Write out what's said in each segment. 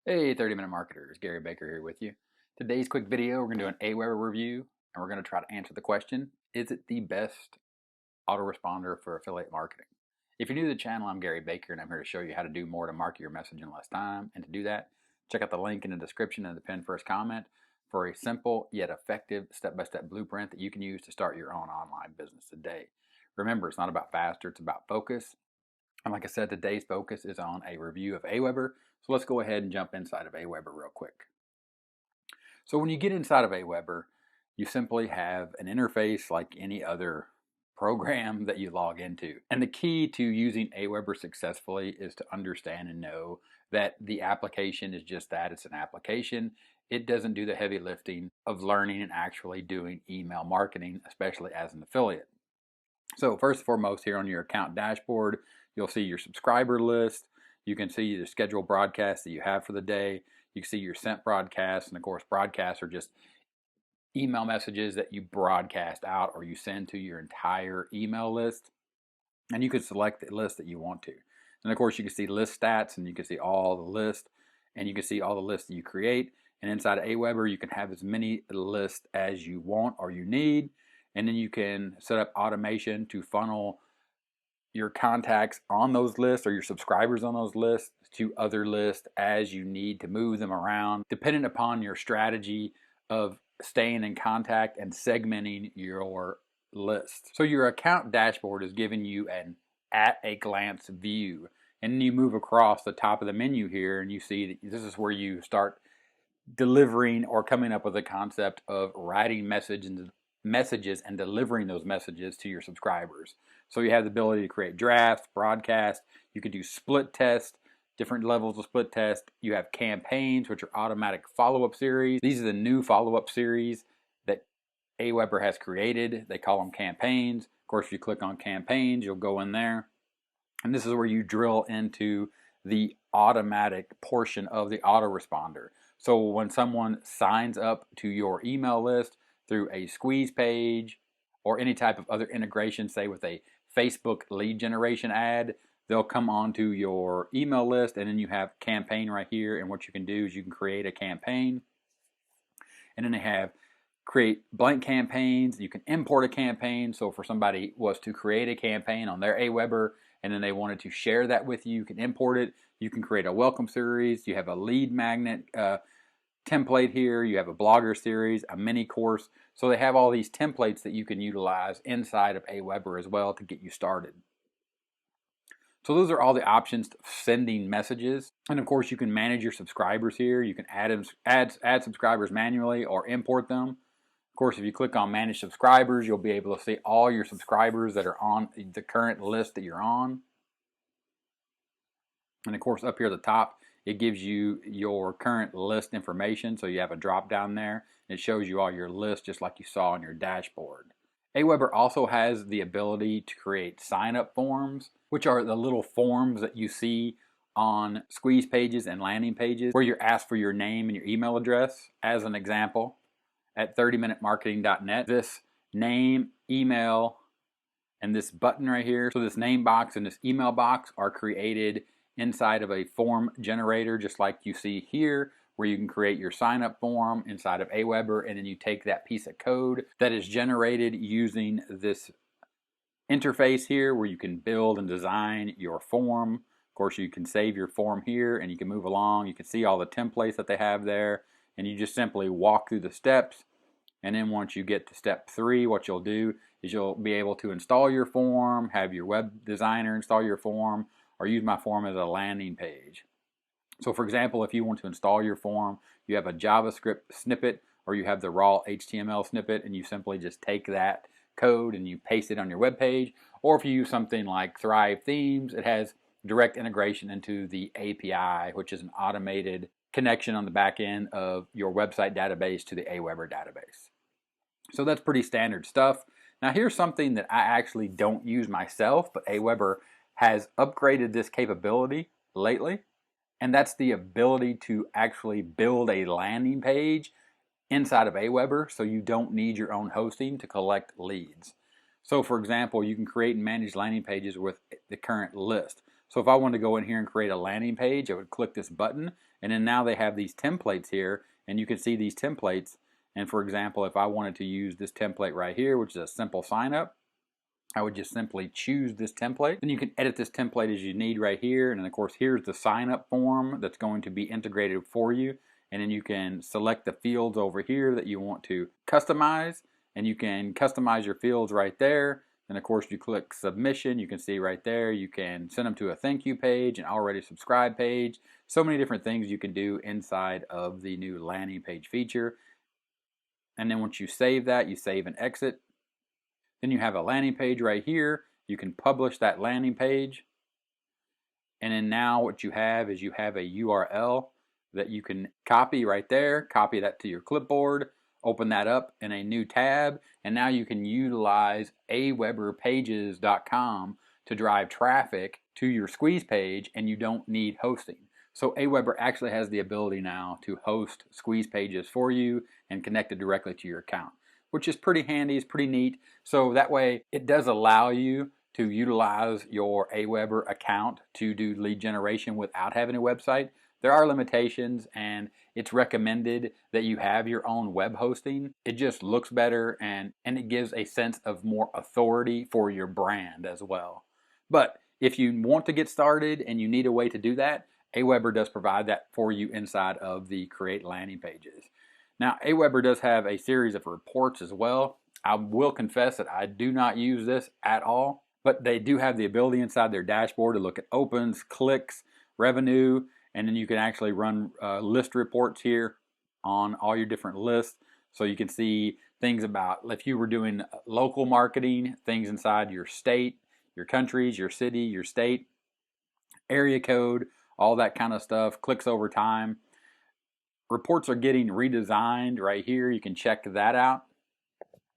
Hey, 30-minute marketers, Gary Baker here with you. Today's quick video, we're going to do an Aweber review, and we're going to try to answer the question, is it the best autoresponder for affiliate marketing? If you're new to the channel, I'm Gary Baker, and I'm here to show you how to do more to market your message in less time. And to do that, check out the link in the description and the pinned first comment for a simple yet effective step-by-step blueprint that you can use to start your own online business today. Remember, it's not about faster, it's about focus. And like I said, today's focus is on a review of Aweber. So let's go ahead and jump inside of Aweber real quick. So when you get inside of Aweber, you simply have an interface like any other program that you log into. And the key to using Aweber successfully is to understand and know that the application is just that, it's an application. It doesn't do the heavy lifting of learning and actually doing email marketing, especially as an affiliate. So first and foremost, here on your account dashboard, you'll see your subscriber list. You can see the scheduled broadcasts that you have for the day. You can see your sent broadcasts, and of course, broadcasts are just email messages that you broadcast out or you send to your entire email list. And you can select the list that you want to. And of course, you can see list stats, and you can see all the lists, and you can see all the lists that you create. And inside of Aweber, you can have as many lists as you want or you need. And then you can set up automation to funnel your contacts on those lists or your subscribers on those lists to other lists as you need to move them around, depending upon your strategy of staying in contact and segmenting your list. So your account dashboard is giving you an at-a-glance view. And then you move across the top of the menu here and you see that this is where you start delivering or coming up with a concept of writing messages and delivering those messages to your subscribers. So you have the ability to create drafts, broadcast. You can do split test, different levels of split test. You have campaigns, which are automatic follow-up series. These are the new follow-up series that Aweber has created. They call them campaigns. Of course, if you click on campaigns, you'll go in there. And this is where you drill into the automatic portion of the autoresponder. So when someone signs up to your email list through a squeeze page or any type of other integration, say with a Facebook lead generation ad, they'll come onto your email list, and then you have campaign right here. And what you can do is you can create a campaign, and then they have create blank campaigns. You can import a campaign. So for somebody was to create a campaign on their Aweber and then they wanted to share that with you, you can import it. You can create a welcome series. You have a lead magnet template here. You have a blogger series, a mini course. So they have all these templates that you can utilize inside of Aweber as well to get you started. So those are all the options of sending messages. And of course, you can manage your subscribers here. You can add subscribers manually or import them. Of course, if you click on manage subscribers, you'll be able to see all your subscribers that are on the current list that you're on. And of course, up here at the top, it gives you your current list information. So you have a drop down there. And it shows you all your lists just like you saw on your dashboard. Aweber also has the ability to create sign-up forms, which are the little forms that you see on squeeze pages and landing pages where you're asked for your name and your email address. As an example, at 30minutemarketing.net, this name, email, and this button right here, so this name box and this email box are created inside of a form generator, just like you see here, where you can create your sign-up form inside of Aweber, and then you take that piece of code that is generated using this interface here where you can build and design your form. Of course, you can save your form here and you can move along. You can see all the templates that they have there, and you just simply walk through the steps. And then once you get to step 3, what you'll do is you'll be able to install your form, have your web designer install your form, or use my form as a landing page. So for example, if you want to install your form, you have a JavaScript snippet or you have the raw HTML snippet, and you simply just take that code and you paste it on your web page. Or if you use something like Thrive Themes, it has direct integration into the API, which is an automated connection on the back end of your website database to the Aweber database. So that's pretty standard stuff. Now here's something that I actually don't use myself, but Aweber has upgraded this capability lately, and that's the ability to actually build a landing page inside of Aweber, so you don't need your own hosting to collect leads. So for example, you can create and manage landing pages with the current list. So if I wanted to go in here and create a landing page, I would click this button, and then now they have these templates here, and you can see these templates. And for example, if I wanted to use this template right here, which is a simple sign up, I would just simply choose this template. Then you can edit this template as you need right here. And then of course, here's the sign up form that's going to be integrated for you. And then you can select the fields over here that you want to customize, and you can customize your fields right there. And of course, you click submission, you can see right there, you can send them to a thank you page, an already subscribed page. So many different things you can do inside of the new landing page feature. And then once you save that, you save and exit. Then you have a landing page right here. You can publish that landing page. And then now what you have is you have a URL that you can copy right there, copy that to your clipboard, open that up in a new tab, and now you can utilize aweberpages.com to drive traffic to your squeeze page, and you don't need hosting. So Aweber actually has the ability now to host squeeze pages for you and connect it directly to your account, which is pretty handy, it's pretty neat. So that way it does allow you to utilize your Aweber account to do lead generation without having a website. There are limitations, and it's recommended that you have your own web hosting. It just looks better, and it gives a sense of more authority for your brand as well. But if you want to get started and you need a way to do that, Aweber does provide that for you inside of the Create Landing Pages. Now, Aweber does have a series of reports as well. I will confess that I do not use this at all, but they do have the ability inside their dashboard to look at opens, clicks, revenue, and then you can actually run list reports here on all your different lists. So you can see things about if you were doing local marketing, things inside your state, your countries, your city, your state, area code, all that kind of stuff, clicks over time. Reports are getting redesigned right here. You can check that out.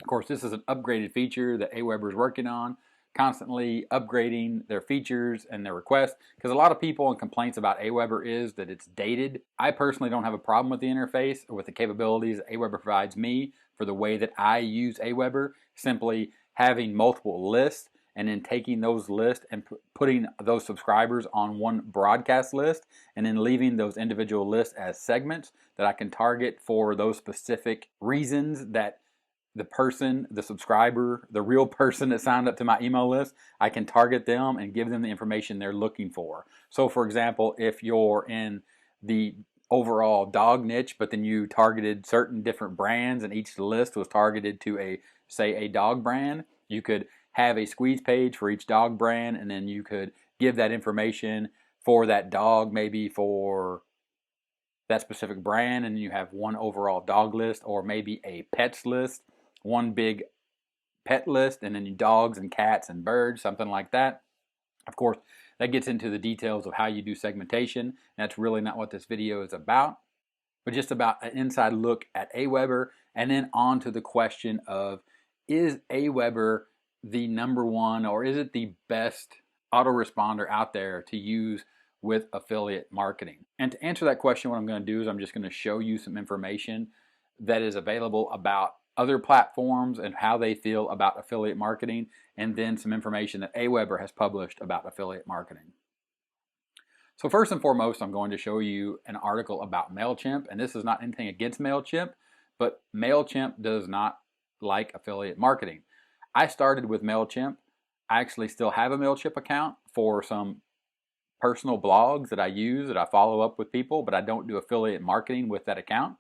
Of course, this is an upgraded feature that Aweber is working on, constantly upgrading their features and their requests, because a lot of people and complaints about Aweber is that it's dated. I personally don't have a problem with the interface or with the capabilities that Aweber provides me for the way that I use Aweber, simply having multiple lists and then taking those lists and putting those subscribers on one broadcast list, and then leaving those individual lists as segments that I can target for those specific reasons that the person, the subscriber, the real person that signed up to my email list, I can target them and give them the information they're looking for. So for example, if you're in the overall dog niche, but then you targeted certain different brands and each list was targeted to a, say, a dog brand, you could have a squeeze page for each dog brand, and then you could give that information for that dog, maybe for that specific brand, and you have one overall dog list, or maybe a pets list, one big pet list, and then dogs and cats and birds, something like that. Of course, that gets into the details of how you do segmentation. That's really not what this video is about, but just about an inside look at Aweber, and then on to the question of, is Aweber the #1, or is it the best autoresponder out there to use with affiliate marketing? And to answer that question, what I'm going to do is I'm just going to show you some information that is available about other platforms and how they feel about affiliate marketing, and then some information that Aweber has published about affiliate marketing. So first and foremost, I'm going to show you an article about MailChimp, and this is not anything against MailChimp, but MailChimp does not like affiliate marketing. I started with MailChimp. I actually still have a MailChimp account for some personal blogs that I use, that I follow up with people, but I don't do affiliate marketing with that account.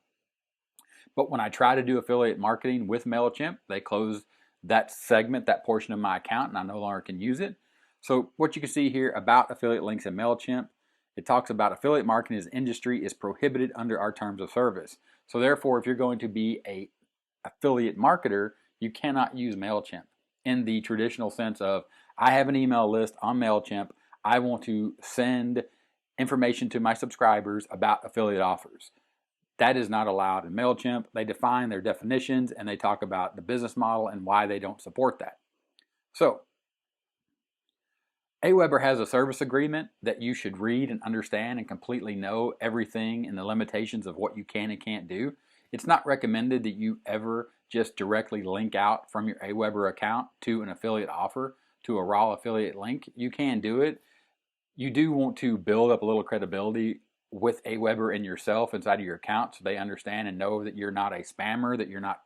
But when I try to do affiliate marketing with MailChimp, they close that segment, that portion of my account, and I no longer can use it. So what you can see here about affiliate links in MailChimp, it talks about affiliate marketing as an industry is prohibited under our terms of service. So therefore, if you're going to be an affiliate marketer, you cannot use MailChimp in the traditional sense of, I have an email list on MailChimp, I want to send information to my subscribers about affiliate offers. That is not allowed in MailChimp. They define their definitions and they talk about the business model and why they don't support that. So, Aweber has a service agreement that you should read and understand and completely know everything and the limitations of what you can and can't do. It's not recommended that you ever just directly link out from your Aweber account to an affiliate offer, to a raw affiliate link. You can do it. You do want to build up a little credibility with Aweber and yourself inside of your account so they understand and know that you're not a spammer, that you're not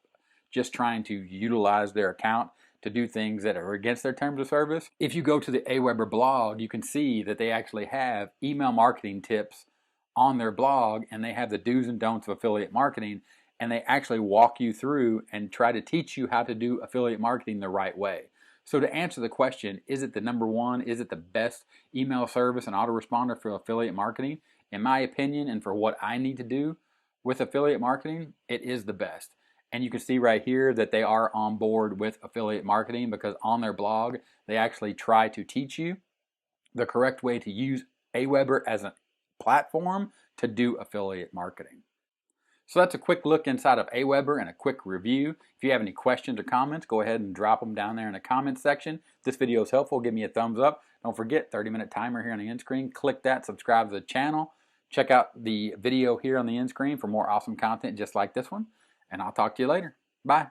just trying to utilize their account to do things that are against their terms of service. If you go to the Aweber blog, you can see that they actually have email marketing tips on their blog, and they have the do's and don'ts of affiliate marketing, and they actually walk you through and try to teach you how to do affiliate marketing the right way. So to answer the question, is it the number one, is it the best email service and autoresponder for affiliate marketing? In my opinion, and for what I need to do with affiliate marketing, it is the best. And you can see right here that they are on board with affiliate marketing, because on their blog, they actually try to teach you the correct way to use Aweber as a platform to do affiliate marketing. So that's a quick look inside of Aweber and a quick review. If you have any questions or comments, go ahead and drop them down there in the comments section. If this video is helpful, give me a thumbs up. Don't forget, 30-minute timer here on the end screen. Click that, subscribe to the channel. Check out the video here on the end screen for more awesome content just like this one. And I'll talk to you later. Bye.